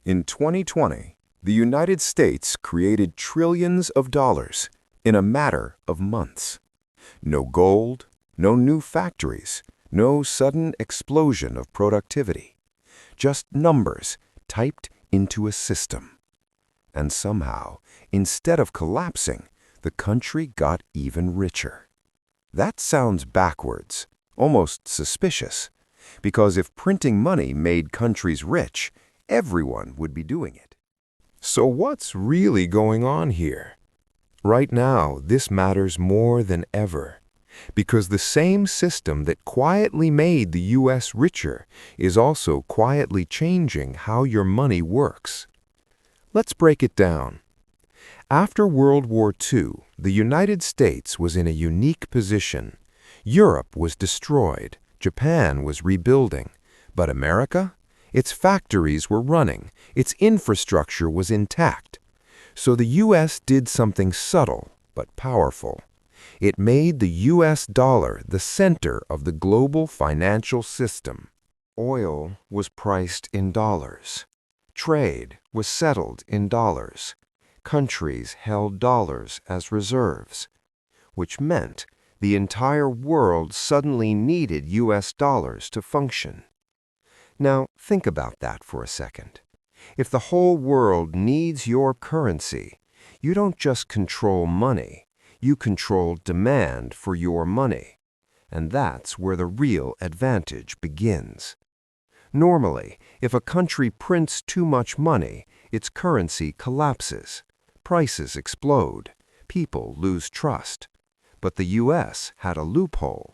In 2020, the United States created trillions of dollars in a matter of months. No gold, no new factories, no sudden explosion of productivity. Just numbers typed into a system. And somehow, instead of collapsing, the country got even richer. That sounds backwards, almost suspicious, because if printing money made countries rich, everyone would be doing it. So what's really going on here? Right now, this matters more than ever, because the same system that quietly made the U.S. richer is also quietly changing how your money works. Let's break it down. After World War II, the United States was in a unique position. Europe was destroyed, Japan was rebuilding, but America? Its factories were running, its infrastructure was intact. So the U.S. did something subtle but powerful. It made the U.S. dollar the center of the global financial system. Oil was priced in dollars. Trade was settled in dollars. Countries held dollars as reserves, which meant the entire world suddenly needed U.S. dollars to function. Now, think about that for a second. If the whole world needs your currency, you don't just control money, you control demand for your money. And that's where the real advantage begins. Normally, if a country prints too much money, its currency collapses. Prices explode. People lose trust. But the U.S. had a loophole.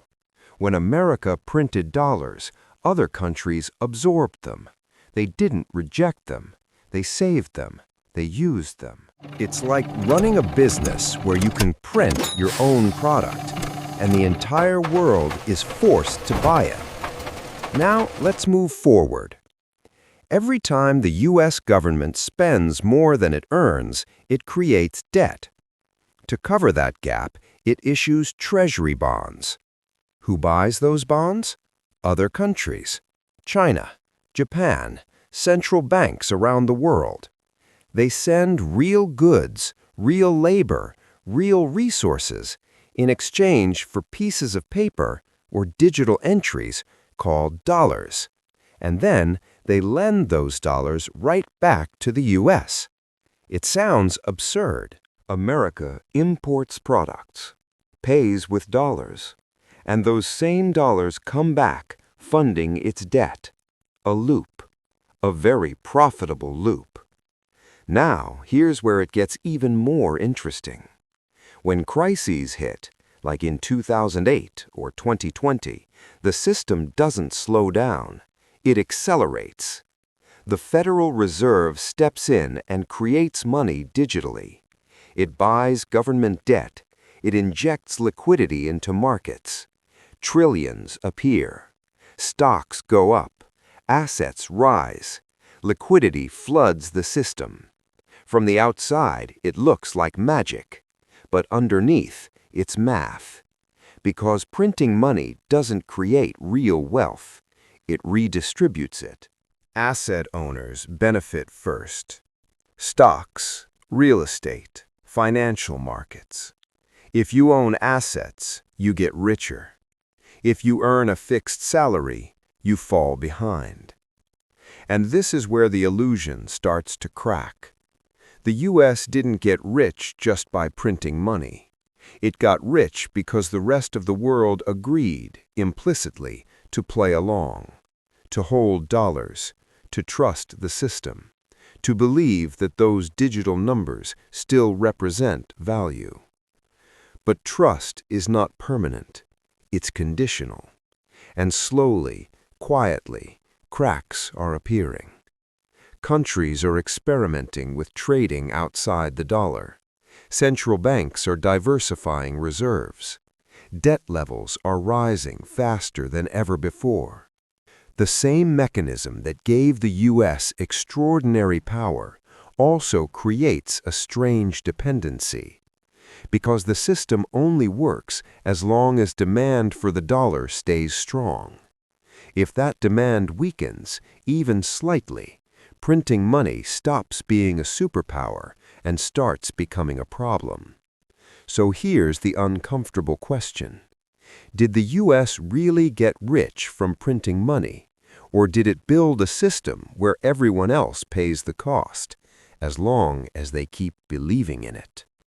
When America printed dollars, other countries absorbed them. They didn't reject them. They saved them. They used them. It's like running a business where you can print your own product, and the entire world is forced to buy it. Now, let's move forward. Every time the U.S. government spends more than it earns, it creates debt. To cover that gap, it issues treasury bonds. Who buys those bonds? Other countries. China, Japan, central banks around the world. They send real goods, real labor, real resources in exchange for pieces of paper or digital entries called dollars. And then they lend those dollars right back to the U.S. It sounds absurd. America imports products, pays with dollars, and those same dollars come back funding its debt. A loop. A very profitable loop. Now, here's where it gets even more interesting. When crises hit, like in 2008 or 2020, the system doesn't slow down. It accelerates. The Federal Reserve steps in and creates money digitally. It buys government debt. It injects liquidity into markets. Trillions appear. Stocks go up. Assets rise. Liquidity floods the system. From the outside, it looks like magic. But underneath, it's math. Because printing money doesn't create real wealth. It redistributes it. Asset owners benefit first. Stocks, real estate, financial markets. If you own assets, you get richer. If you earn a fixed salary, you fall behind. And this is where the illusion starts to crack. The U.S. didn't get rich just by printing money. It got rich because the rest of the world agreed, implicitly, to play along, to hold dollars, to trust the system, to believe that those digital numbers still represent value. But trust is not permanent. It's conditional. And slowly, quietly, cracks are appearing. Countries are experimenting with trading outside the dollar. Central banks are diversifying reserves. Debt levels are rising faster than ever before. The same mechanism that gave the U.S. extraordinary power also creates a strange dependency. Because the system only works as long as demand for the dollar stays strong. If that demand weakens, even slightly, printing money stops being a superpower and starts becoming a problem. So here's the uncomfortable question. Did the U.S. really get rich from printing money, or did it build a system where everyone else pays the cost, as long as they keep believing in it?